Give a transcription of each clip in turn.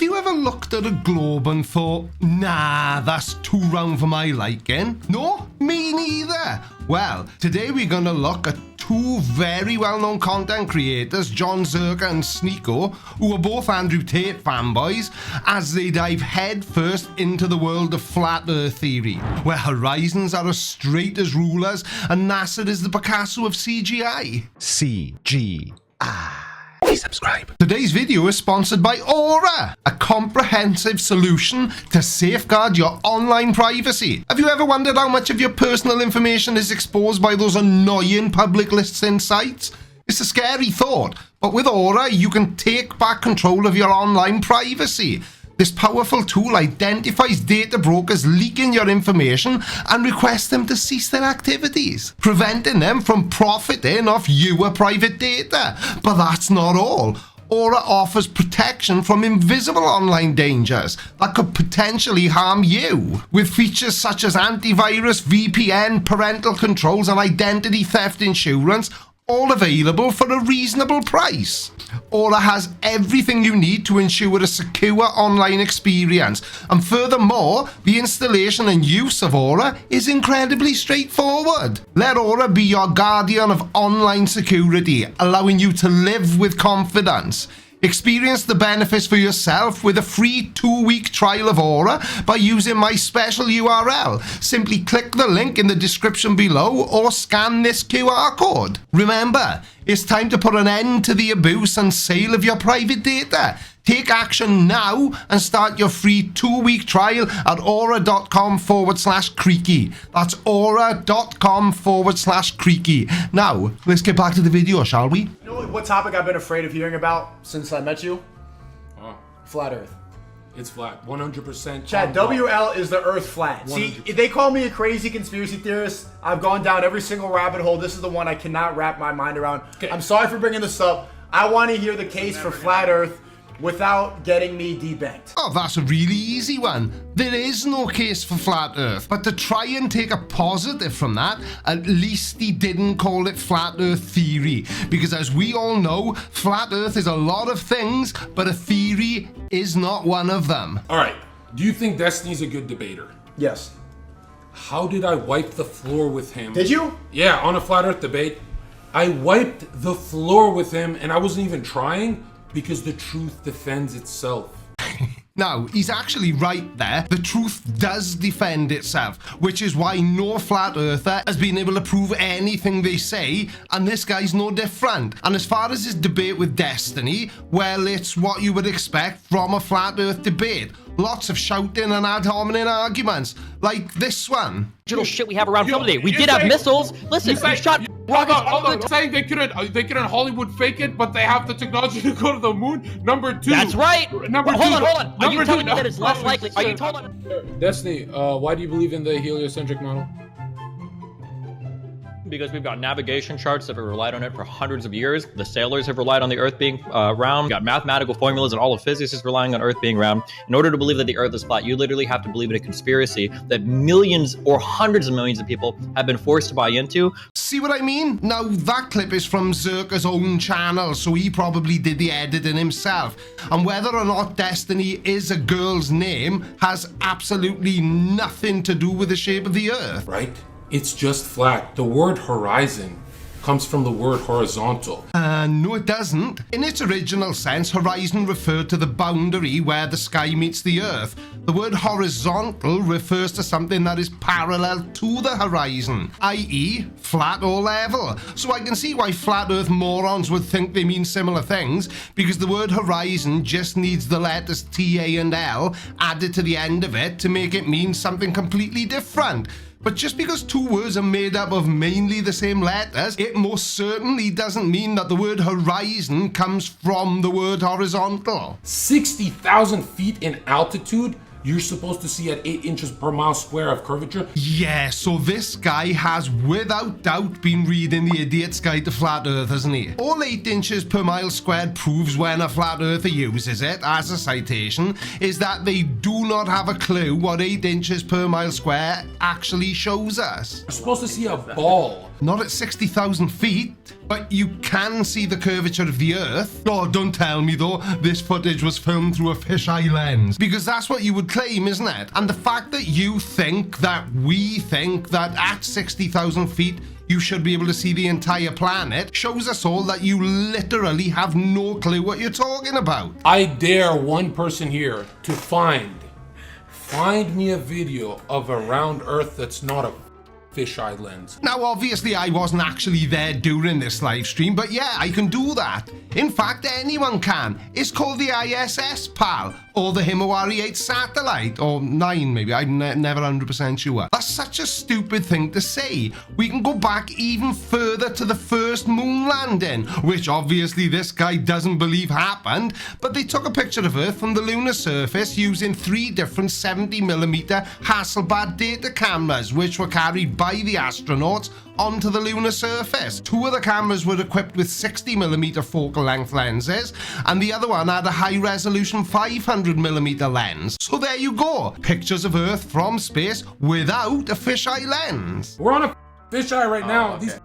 Have you ever looked at a globe and thought, nah, that's too round for my liking? No? Me neither. Well, today we're going to look at two very well-known content creators, Jon Zherkah and Sneako, who are both Andrew Tate fanboys, as they dive headfirst into the world of flat earth theory, where horizons are as straight as rulers and NASA is the Picasso of CGI. CGI. Please subscribe. Today's video is sponsored by Aura, a comprehensive solution to safeguard your online privacy. Have you ever wondered how much of your personal information is exposed by those annoying public listing sites? It's a scary thought, but with Aura, you can take back control of your online privacy. This powerful tool identifies data brokers leaking your information and requests them to cease their activities, preventing them from profiting off your private data. But that's not all. Aura offers protection from invisible online dangers that could potentially harm you, with features such as antivirus, VPN, parental controls, and identity theft insurance, all available for a reasonable price. Aura has everything you need to ensure a secure online experience, and furthermore, the installation and use of Aura is incredibly straightforward. Let Aura be your guardian of online security, allowing you to live with confidence. Experience the benefits for yourself with a free 2-week trial of Aura by using my special URL. Simply click the link in the description below or scan this QR code. Remember, it's time to put an end to the abuse and sale of your private data. Take action now and start your free 2-week trial at aura.com/creaky. That's aura.com/creaky. Now, let's get back to the video, shall we? You know what topic I've been afraid of hearing about since I met you? Flat Earth. It's flat, 100%. Chad, WL is the Earth flat. 100%. See, they call me a crazy conspiracy theorist. I've gone down every single rabbit hole. This is the one I cannot wrap my mind around. Okay. I'm sorry for bringing this up. I want to hear the case for flat Earth without getting me debanked. Oh, that's a really easy one. There is no case for flat earth, but to try and take a positive from that, at least he didn't call it flat earth theory, because as we all know, flat earth is a lot of things, but a theory is not one of them. All right, do you think Destiny's a good debater? Yes. How did I wipe the floor with him? Did you? Yeah, on a flat earth debate. I wiped the floor with him, and I wasn't even trying, because the truth defends itself. Now, he's actually right there. The truth does defend itself, which is why no flat earther has been able to prove anything they say, and this guy's no different. And as far as his debate with Destiny, well, it's what you would expect from a flat earth debate. Lots of shouting and ad hominem arguments, like this one. Digital shit we have around film today. We did have missiles. Listen, we shot rockets. Hold on. Saying they couldn't Hollywood fake it, but they have the technology to go to the moon. Number two. That's right. Hold on. Are you telling me that it's less likely? Are you telling me? Destiny, why do you believe in the heliocentric model? Because we've got navigation charts that have relied on it for hundreds of years. The sailors have relied on the Earth being round. We've got mathematical formulas, and all of physics is relying on Earth being round. In order to believe that the Earth is flat, you literally have to believe in a conspiracy that millions or hundreds of millions of people have been forced to buy into. See what I mean? Now, that clip is from Zherkah's own channel, so he probably did the editing himself. And whether or not Destiny is a girl's name has absolutely nothing to do with the shape of the Earth. Right? It's just flat. The word horizon comes from the word horizontal. No, it doesn't. In its original sense, horizon referred to the boundary where the sky meets the earth. The word horizontal refers to something that is parallel to the horizon, i.e. flat or level. So I can see why flat earth morons would think they mean similar things, because the word horizon just needs the letters T, A, and L added to the end of it to make it mean something completely different. But just because two words are made up of mainly the same letters, it most certainly doesn't mean that the word horizon comes from the word horizontal. 60,000 feet in altitude? you're supposed to see at 8 inches per mile square of curvature. Yeah, so this guy has without doubt been reading The Idiot's Guide to Flat Earth, hasn't he? All 8 inches per mile squared proves when a flat earther uses it as a citation is that they do not have a clue what 8 inches per mile square actually shows us. You're supposed to see a ball. Not at 60,000 feet, but you can see the curvature of the Earth. Oh, don't tell me though, this footage was filmed through a fisheye lens. Because that's what you would claim, isn't it? And the fact that you think that we think that at 60,000 feet, you should be able to see the entire planet shows us all that you literally have no clue what you're talking about. I dare one person here to find me a video of a round Earth that's not a fisheye lens. Now, obviously, I wasn't actually there during this live stream, but yeah, I can do that. In fact, anyone can. It's called the ISS, pal, or the Himawari 8 satellite, or 9 maybe, I'm never 100% sure. That's such a stupid thing to say. We can go back even further to the first moon landing, which obviously this guy doesn't believe happened, but they took a picture of Earth from the lunar surface using 3 different 70mm Hasselblad data cameras, which were carried by the astronauts onto the lunar surface. 2 of the cameras were equipped with 60mm focal length lenses, and the other one had a high-resolution 500mm lens. So there you go, pictures of Earth from space without a fisheye lens. We're on a fisheye right now. Okay. These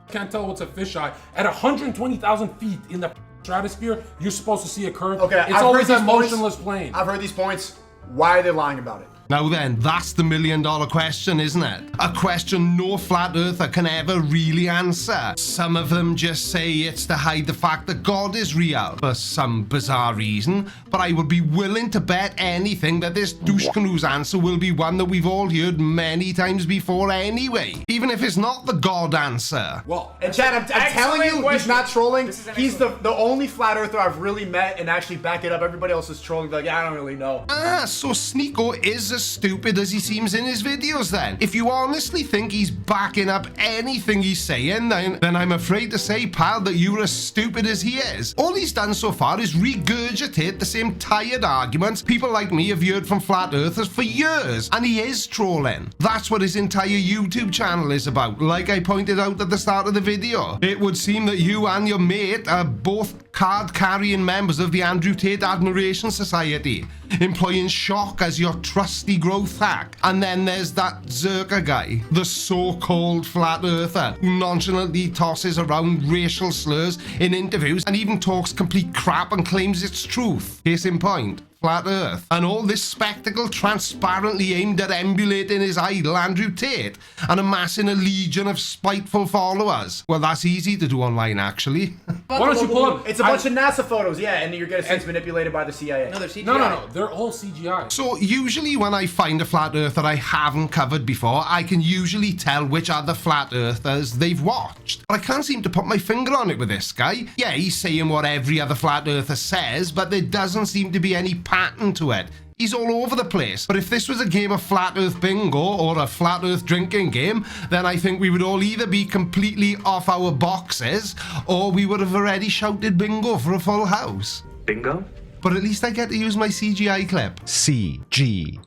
can't tell what's a fisheye. At 120,000 feet in the stratosphere, you're supposed to see a curve. Okay, it's always a motionless plane. I've heard these points. Why are they lying about it? Now then, that's the $1 million question, isn't it? A question no flat earther can ever really answer. Some of them just say it's to hide the fact that God is real for some bizarre reason, but I would be willing to bet anything that this douche canoe's answer will be one that we've all heard many times before anyway, even if it's not the God answer. Well, and Chad, I'm telling you, he's not trolling. He's the only flat earther I've really met and actually back it up. Everybody else is trolling, like, I don't really know. Ah, so Sneako is as stupid as he seems in his videos then. If you honestly think he's backing up anything he's saying, then I'm afraid to say, pal, that you're as stupid as he is. All he's done so far is regurgitate the same tired arguments people like me have heard from flat earthers for years, and he is trolling. That's what his entire YouTube channel is about, like I pointed out at the start of the video. It would seem that you and your mate are both card-carrying members of the Andrew Tate Admiration Society, employing shock as your trusty growth hack. And then there's that Zherka guy, the so-called flat earther, who nonchalantly tosses around racial slurs in interviews and even talks complete crap and claims it's truth. Case in point, flat earth. And all this spectacle transparently aimed at emulating his idol Andrew Tate and amassing a legion of spiteful followers. Well, that's easy to do online, actually. Why don't you pull up? It's a bunch of NASA photos, yeah, and you're gonna say it's manipulated by the CIA. No, they're CGI. No, they're all CGI. So usually when I find a flat earther I haven't covered before, I can usually tell which other flat earthers they've watched. But I can't seem to put my finger on it with this guy. Yeah, he's saying what every other flat earther says, but there doesn't seem to be any pattern to it. He's all over the place. But if this was a game of flat earth bingo or a flat earth drinking game, then I think we would all either be completely off our boxes or we would have already shouted bingo for a full house. Bingo? But at least I get to use my CGI clip. CGI.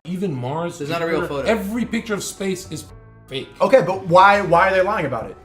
Even Mars. There's not a real photo. Every picture of space is fake. Okay, but why are they lying about it?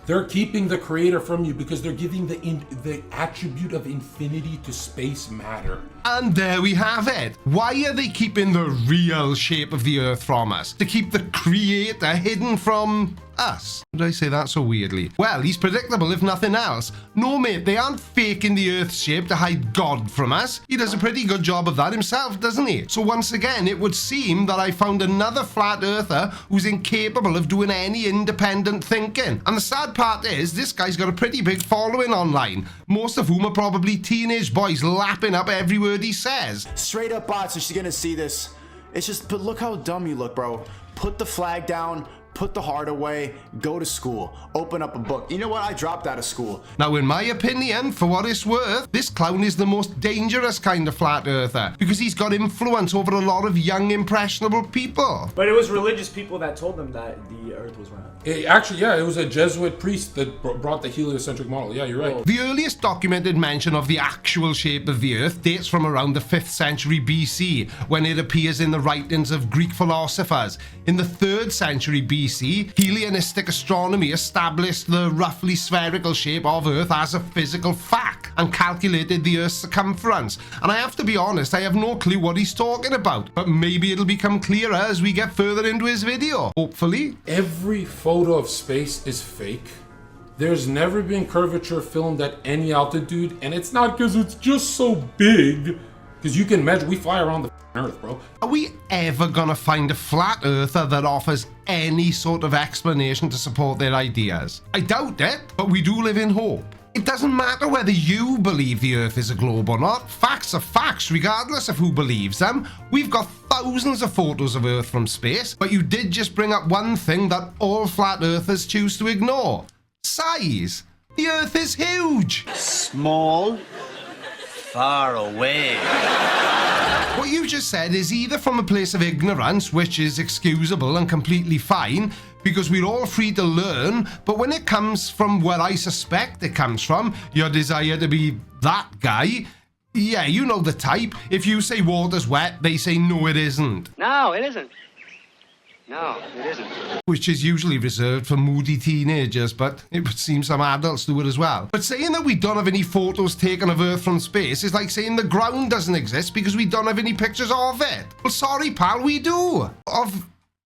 They're keeping the creator from you because they're giving the attribute of infinity to space matter. And there we have it. Why are they keeping the real shape of the Earth from us? To keep the creator hidden from us. Did I say that so weirdly? Well, he's predictable if nothing else. No, mate, they aren't faking the Earth's shape to hide God from us. He does a pretty good job of that himself, doesn't he? So once again, it would seem that I found another flat earther who's incapable of doing any independent thinking. And the sad part is, this guy's got a pretty big following online, most of whom are probably teenage boys lapping up every word he says. Straight up bots, and she's gonna see this. It's just, but look how dumb you look, bro. Put the flag down. Put the heart away, go to school, open up a book. You know what? I dropped out of school. Now, in my opinion, for what it's worth, this clown is the most dangerous kind of flat earther because he's got influence over a lot of young, impressionable people. But it was religious people that told them that the the Earth was round. It was a Jesuit priest that brought the heliocentric model. Yeah, you're right. The earliest documented mention of the actual shape of the Earth dates from around the 5th century BC, when it appears in the writings of Greek philosophers. In the 3rd century BC, Hellenistic astronomy established the roughly spherical shape of Earth as a physical fact and calculated the Earth's circumference. And I have to be honest, I have no clue what he's talking about, but maybe it'll become clearer as we get further into his video, hopefully. Every photo of space is fake. There's never been curvature filmed at any altitude, and it's not because it's just so big. Because you can measure, we fly around the Earth, bro. Are we ever gonna find a flat earther that offers any sort of explanation to support their ideas? I doubt it, but we do live in hope. It doesn't matter whether you believe the Earth is a globe or not. Facts are facts, regardless of who believes them. We've got thousands of photos of Earth from space, but you did just bring up one thing that all flat earthers choose to ignore. Size. The Earth is huge. Small, far away. What you just said is either from a place of ignorance, which is excusable and completely fine, because we're all free to learn, but when it comes from where I suspect it comes from, your desire to be that guy, yeah, you know the type. If you say water's wet, they say no it isn't. No, it isn't. No, it isn't. Which is usually reserved for moody teenagers, but it would seem some adults do it as well. But saying that we don't have any photos taken of Earth from space is like saying the ground doesn't exist because we don't have any pictures of it. Well, sorry, pal, we do. Of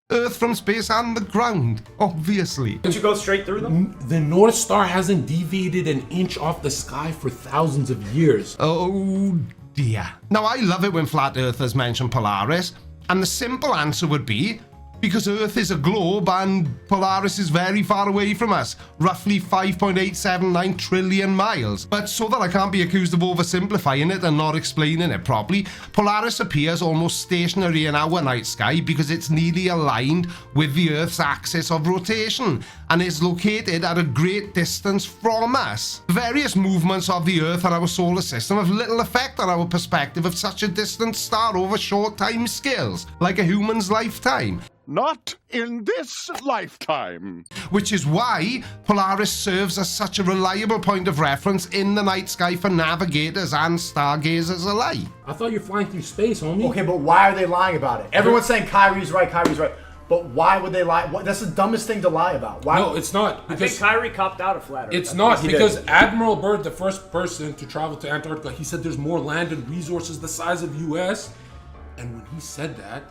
Earth from space and the ground, obviously. Did you go straight through them? The North Star hasn't deviated an inch off the sky for thousands of years. Oh dear. Now, I love it when flat earthers mention Polaris, and the simple answer would be because Earth is a globe and Polaris is very far away from us, roughly 5.879 trillion miles. But so that I can't be accused of oversimplifying it and not explaining it properly, Polaris appears almost stationary in our night sky because it's nearly aligned with the Earth's axis of rotation and is located at a great distance from us. Various movements of the Earth and our solar system have little effect on our perspective of such a distant star over short time scales, like a human's lifetime. Not in this lifetime. Which is why Polaris serves as such a reliable point of reference in the night sky for navigators and stargazers alike. I thought you're flying through space, homie. Okay, but why are they lying about it? Everyone's saying Kyrie's right. But why would they lie? That's the dumbest thing to lie about. Why? No, it's not. I think Kyrie copped out a flat Earth. It's not, because Admiral Byrd, the first person to travel to Antarctica, he said there's more land and resources the size of US. And when he said that,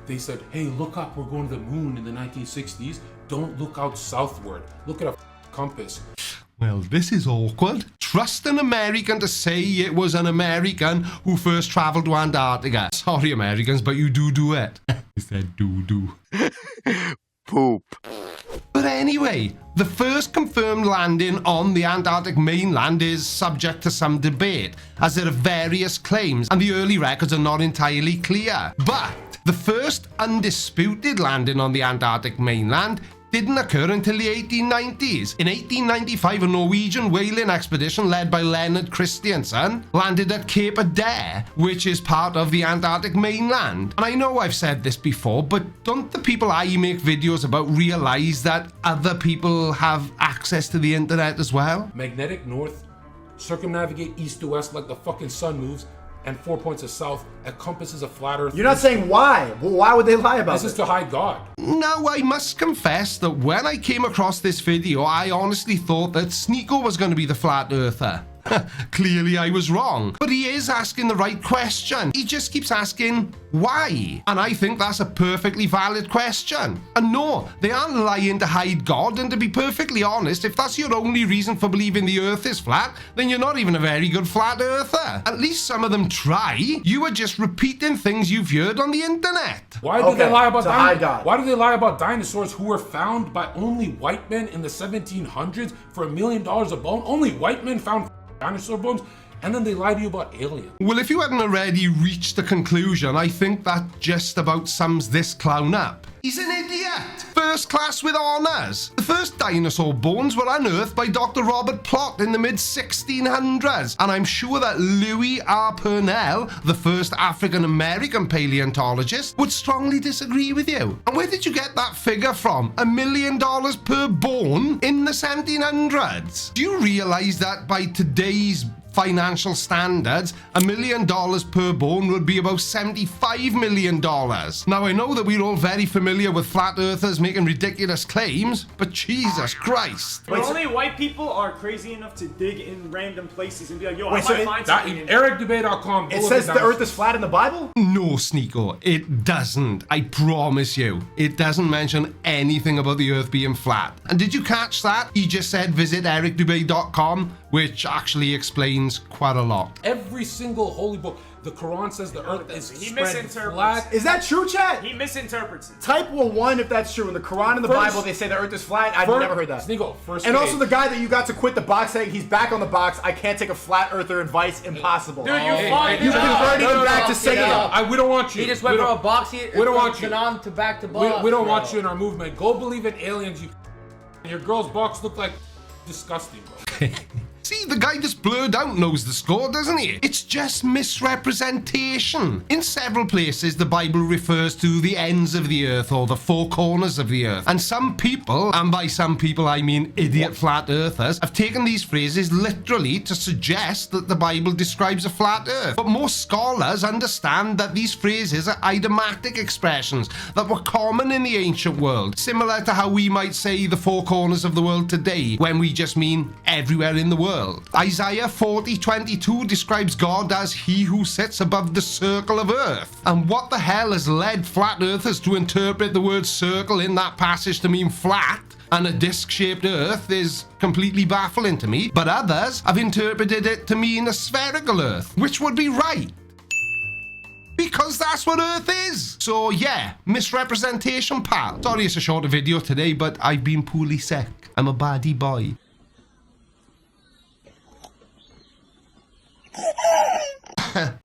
they said, hey, look up, we're going to the moon in the 1960s. Don't look out southward. Look at a compass. Well, this is awkward. Trust an American to say it was an American who first traveled to Antarctica. Sorry, Americans, but you do it. He said do. Poop. But anyway, the first confirmed landing on the Antarctic mainland is subject to some debate, as there are various claims and the early records are not entirely clear. But the first undisputed landing on the Antarctic mainland didn't occur until the 1890s. In 1895, a Norwegian whaling expedition led by Leonard Christiansen landed at Cape Adair, which is part of the Antarctic mainland. And I know I've said this before, but don't the people I make videos about realize that other people have access to the internet as well? Magnetic north, circumnavigate east to west like the fucking sun moves, and 4 points of south encompasses a flat earth. You're not saying why. Well, why would they lie about this? This is to hide God. Now, I must confess that when I came across this video, I honestly thought that Sneako was going to be the flat earther. Clearly I was wrong, but he is asking the right question. He just keeps asking why, and I think that's a perfectly valid question. And no, they aren't lying to hide God, and to be perfectly honest, if that's your only reason for believing the earth is flat, then you're not even a very good flat earther. At least some of them try. You are just repeating things you've heard on the internet. Why do they lie about God? Why do they lie about dinosaurs who were found by only white men in the 1700s for $1 million a bone? Only white men found dinosaur bones, and then they lie to you about aliens. Well, if you hadn't already reached the conclusion, I think that just about sums this clown up. He's an idiot! first class with honours. The first dinosaur bones were unearthed by Dr. Robert Plott in the mid-1600s, and I'm sure that Louis R. Purnell, the first African-American paleontologist, would strongly disagree with you. And where did you get that figure from? $1 million per bone in the 1700s? Do you realise that by today's financial standards, $1 million per bone would be about $75 million. Now, I know that we're all very familiar with flat earthers making ridiculous claims, but Jesus Christ. But only white people are crazy enough to dig in random places and be like, yo, Wait, I so might find something. EricDebate.com. It says the earth is flat in the Bible? No, Sneako, it doesn't. I promise you. It doesn't mention anything about the earth being flat. And did you catch that? He just said visit ericdebate.com, which actually explains quite a lot. Every single holy book, the Quran says the earth is He spread misinterprets. flat. Is that true, chat? He misinterprets it. Type 1 if that's true. In the Quran and the First- Bible, they say the earth is flat. I've never heard that. Sneako, first And page. also the guy that you got to quit the box saying he's back on the box. I can't take a flat earther advice. Impossible. Dude, you Hey, fucking hey, You no, converted no, him no, back no, to Satan. we don't want you. He just went We from don't- a box here. we don't want you. Quran to back to box. We don't want you in our movement. Go believe in aliens. Your girl's box look like disgusting, bro. See, the guy just blurred out knows the score, doesn't he? It's just misrepresentation. In several places, the Bible refers to the ends of the earth or the four corners of the earth. And some people, and by some people I mean idiot flat earthers, have taken these phrases literally to suggest that the Bible describes a flat earth. But most scholars understand that these phrases are idiomatic expressions that were common in the ancient world, similar to how we might say the four corners of the world today, when we just mean everywhere in the world. Isaiah 40:22 describes God as he who sits above the circle of earth. And what the hell has led flat earthers to interpret the word circle in that passage to mean flat and a disc-shaped earth is completely baffling to me, but others have interpreted it to mean a spherical earth, which would be right. Because that's what Earth is. So yeah, misrepresentation, pal. Sorry it's a shorter video today, but I've been poorly sick. I'm a baddie boy.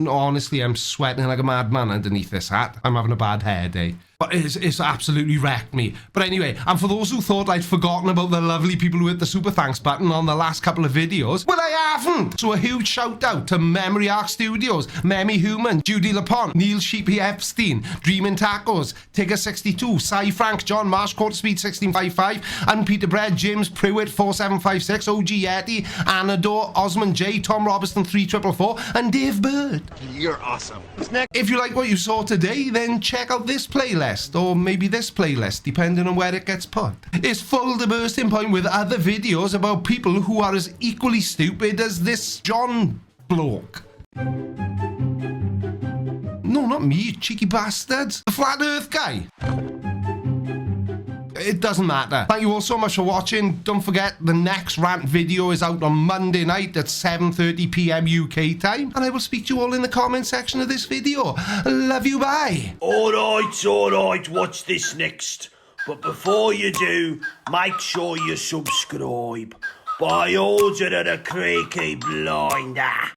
Honestly, I'm sweating like a madman underneath this hat. I'm having a bad hair day. But it's absolutely wrecked me. But anyway, and for those who thought I'd forgotten about the lovely people who hit the super thanks button on the last couple of videos, well, I haven't. So a huge shout out to Memory Arc Studios, Memmy Human, Judy Lapont, Neil Sheepy Epstein, Dreamin' Tacos, Tigger62, Cy Frank, John Marsh, Quarterspeed 1655, and Peter Bread, James Pruitt 4756, OG Yeti, Anador, Osmond J, Tom Robertson 3444, and Dave Bird. You're awesome. If you like what you saw today, then check out this playlist, or maybe this playlist, depending on where it gets put. It's full to bursting point with other videos about people who are as equally stupid as this John bloke. No, not me, you cheeky bastards. The Flat Earth guy. It doesn't matter. Thank you all so much for watching. Don't forget, the next rant video is out on Monday night at 7:30 PM UK time. And I will speak to you all in the comment section of this video. Love you, bye. Alright, watch this next. But before you do, make sure you subscribe. By order of the Creaky Blinder.